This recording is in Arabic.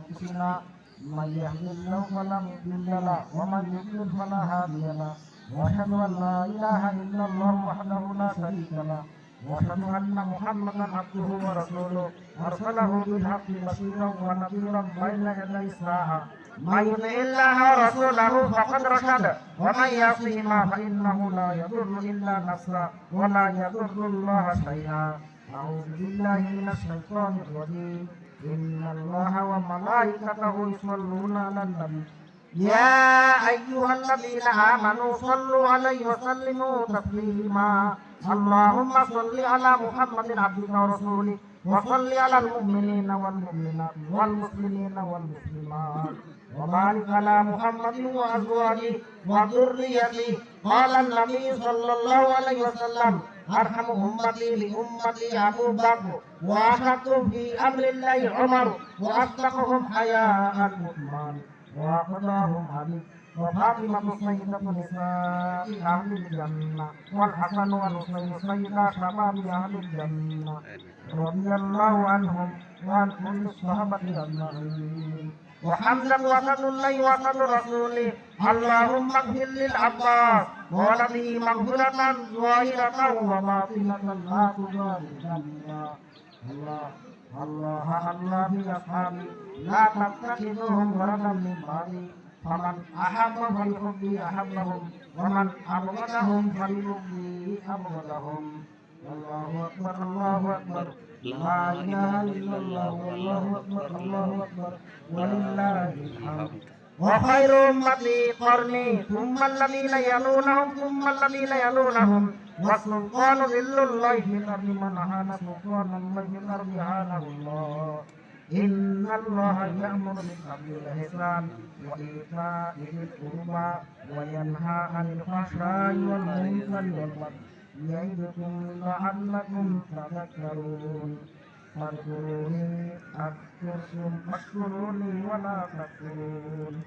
أنفسنا من يهد الله فلا مضل له ومن يضلل فلا هادي له وأشهد أن لا إله إلا الله وحده لا شريك له وأشهد أن محمدا عبده ورسوله أرسله بالحق بشيرا ونذيرا بين يدي الساعة من يطع الله ورسوله فقد رشد ومن يعصهما فإنه لا يضر إلا نفسه ولا يضر الله شيئا أعوذ بالله من الشيطان الرجيم إن الله وملائكته يصلون على النبي يا أيها الذين آمنوا صلوا عليه وسلموا تسليما اللهم صل على محمد عبدك ورسولك وصل على المؤمنين والمؤمنات والمسلمين والمسلمات وبارك على محمد وأزواجه وذريته قال النبي صلى الله عليه وسلم أرحم أمتي لأمتي أبو بكر وأشد في أمر الله عمر وأصدقهم حياء عثمان وأقداهم علي وفاطمة سيدة نساء أهل الجنة والحسن والحسين سيدا شباب أهل الجنة رضي الله عنهم وعن كل الصحابة أجمعين وحمدا وسد الله وسد رسوله اللهم اغفر للعباس ولده مغفرة ظاهرة وباطنة لا تجاوز الله الله في أصحابي لا تتخذوهم غرضا من بعدي فمن أحب فلحبي أحبهم ومن أبغضهم فلحبي أبغضهم الله أكبر الله أكبر لا إله إلا الله والله أكبر الله أكبر ولله الحمد وخير أمتي قرني ثم الذين يلونهم ثم الذين يلونهم والسلطان ذل الله في الأرض من أهان سلطان الله في الأرض أهانه الله إن الله يأمر بالعدل والإحسان وإيتاء ذي القربى وينهى عن الفحشاء والمنكر والبغي يعظكم لعلكم تذكرون فاذكروني أذكركم واشكروا لي ولا تكفرون